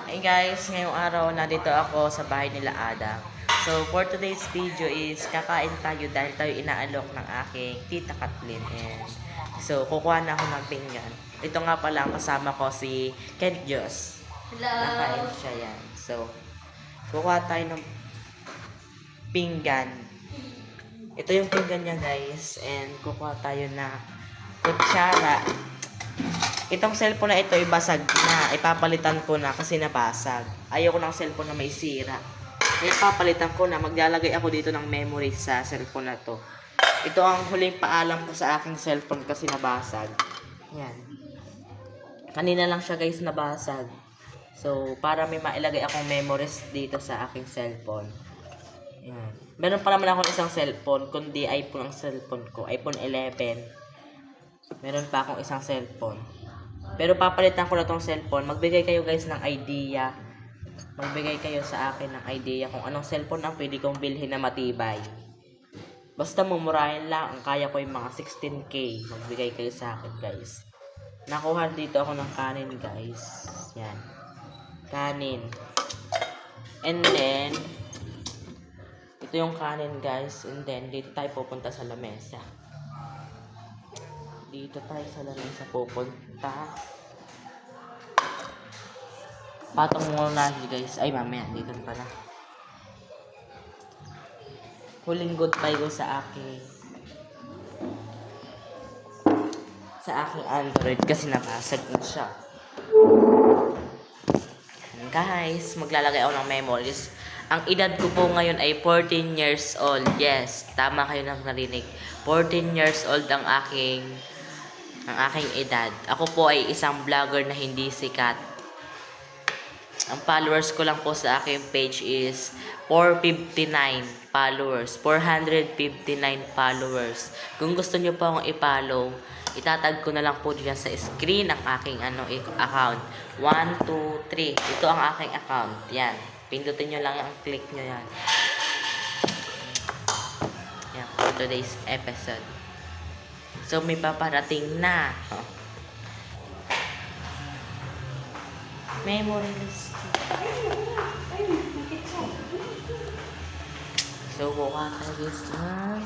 Hey guys, ngayong araw nandito ako sa bahay nila Ada. So for today's video is kakain tayo dahil tayo inaalok ng aking tita Kathleen. And so kukuha na ako ng pinggan. Ito nga pala ang kasama ko si Kent Jos. Hello. Nakain siya yan. So kukuha tayo ng pinggan. Ito yung pinggan niya guys. And kukuha tayo na kutsara. Itong cellphone na ito ay basag na. Ipapalitan ko na kasi nabasag. Ayoko ng cellphone na may sira. Kaya papalitan ko na. Maglalagay ako dito ng memory sa cellphone na to. Ito ang huling paalam ko sa aking cellphone kasi nabasag. Yan. Kanina lang siya guys nabasag. So, para may mailagay akong memories dito sa aking cellphone. Yan. Meron pa naman akong isang cellphone. Kundi iPhone ang cellphone ko. iPhone 11. Meron pa akong isang cellphone. Pero papalitan ko na tong cellphone. Magbigay kayo guys ng idea. Magbigay kayo sa akin ng idea kung anong cellphone ang pwede kong bilhin na matibay. Basta mumurahin lang. Ang kaya ko yung mga 16K. Magbigay kayo sa akin guys. Nakuha dito ako ng kanin guys. Yan. Kanin. And then, ito yung kanin guys. And then, dito tayo pupunta sa lamesa. Dito tayo sa lamesa pupunta. Patong muna guys. Ay mamaya, dito pala. Huling goodbye ko sa aking Android kasi nabasag na siya. Guys, maglalagay ako ng memories. Ang edad ko po ngayon ay 14 years old. Yes, tama kayo nang narinig. 14 years old ang aking edad. Ako po ay isang vlogger na hindi sikat. Ang followers ko lang po sa aking page is 459 followers. 459 followers. Kung gusto nyo po akong i-follow, itatag ko na lang po dyan sa screen ang aking account. 1, 2, 3. Ito ang aking account. Yan. Pindutin nyo lang yung click nyo yan. Yan. For today's episode. So, may paparating na. Oh. Memories. So, kuha tayo sa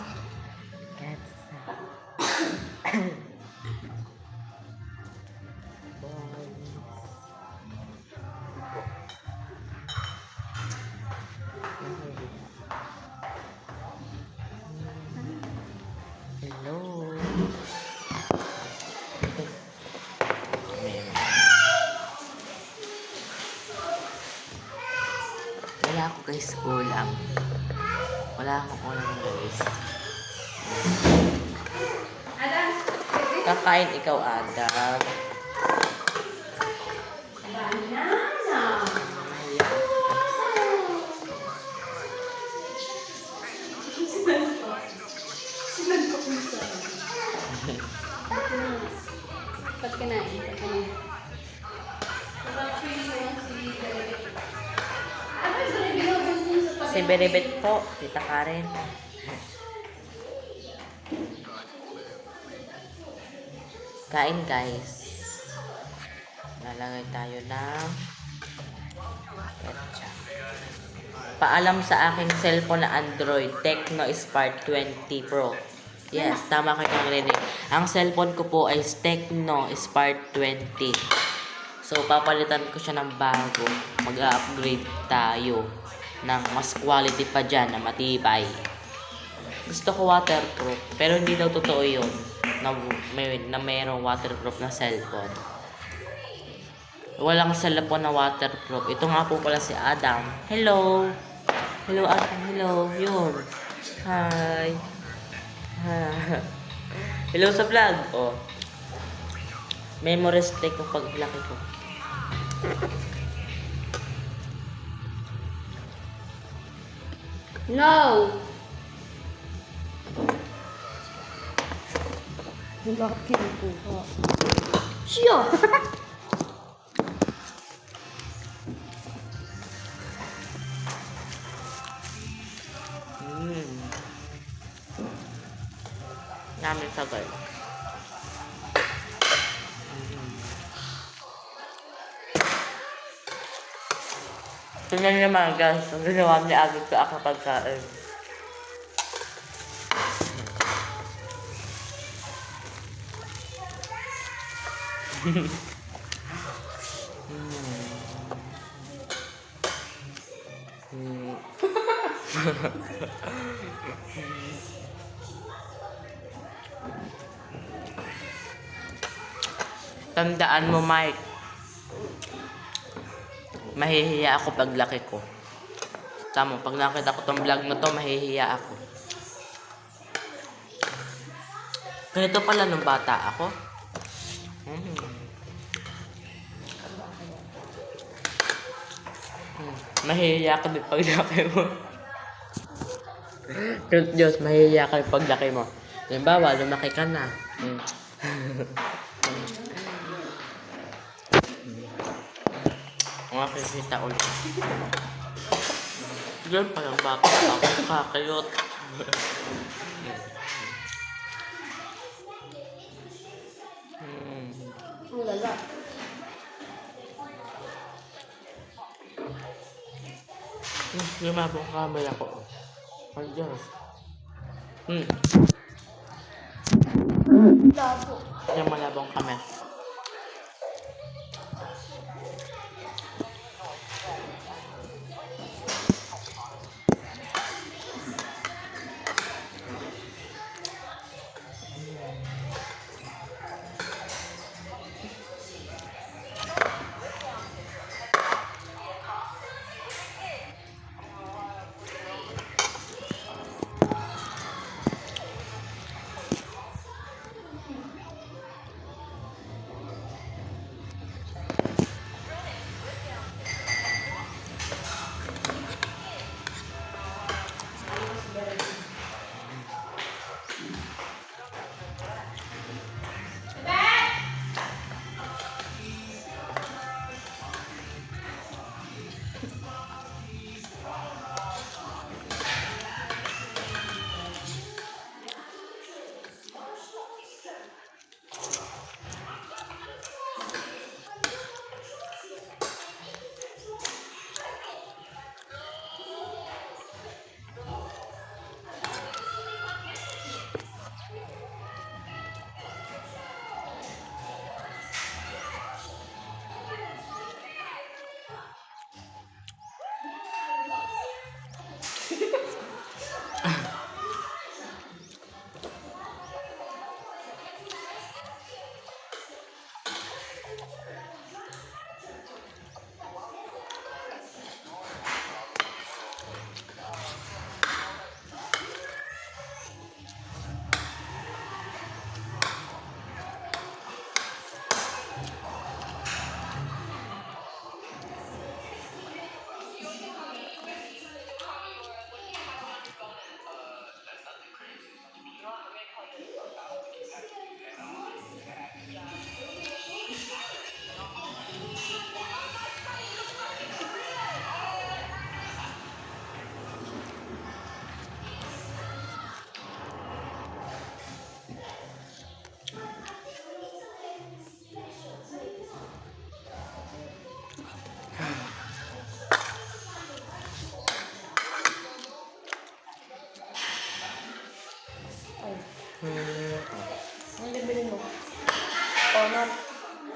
hello. Wala ako guys ulam. Wala akong ulam guys. Kakain ikaw Adam. Ba't kinain? Si Beribet po, Tita Karen. Kain guys. Lalagay tayo ng ketchup. Paalam sa aking cellphone na Android, Tecno Spark 20 Pro. Yes, tama kayo ng rinig. Ang cellphone ko po ay Tecno Spark 20. So, papalitan ko siya ng bago. Mag-upgrade tayo ng mas quality pa dyan na matibay. Gusto ko waterproof, pero hindi daw totoo yun na mayroong waterproof na cellphone. Walang cellphone na waterproof. Ito nga po pala si Adam. Hello! Hello Adam, hello. Yun. Hi. Hello sa vlog. Oh. Memories take ko pag laki ko. No! Bakit kinukuha? Siya! Namin sagal. Tingnan niyo naman guys, ang ginawa ni Agit sa aking pagkain. Tandaan mo, Mike. Mahihiya ako paglaki ko. Tama, pag nakita ko tong vlog na to, mahihiya ako. Ganito pala nung bata ako. Mahihiya ka din paglaki mo. Diyos, mahihiya ka din paglaki mo. Halimbawa, lumaki ka na. Makikita ulit. Diyan palang baka ako kakayot. Ang lala. Lumabong kamay ako. Ay, Diyos. Labo. Yung malabong kamay.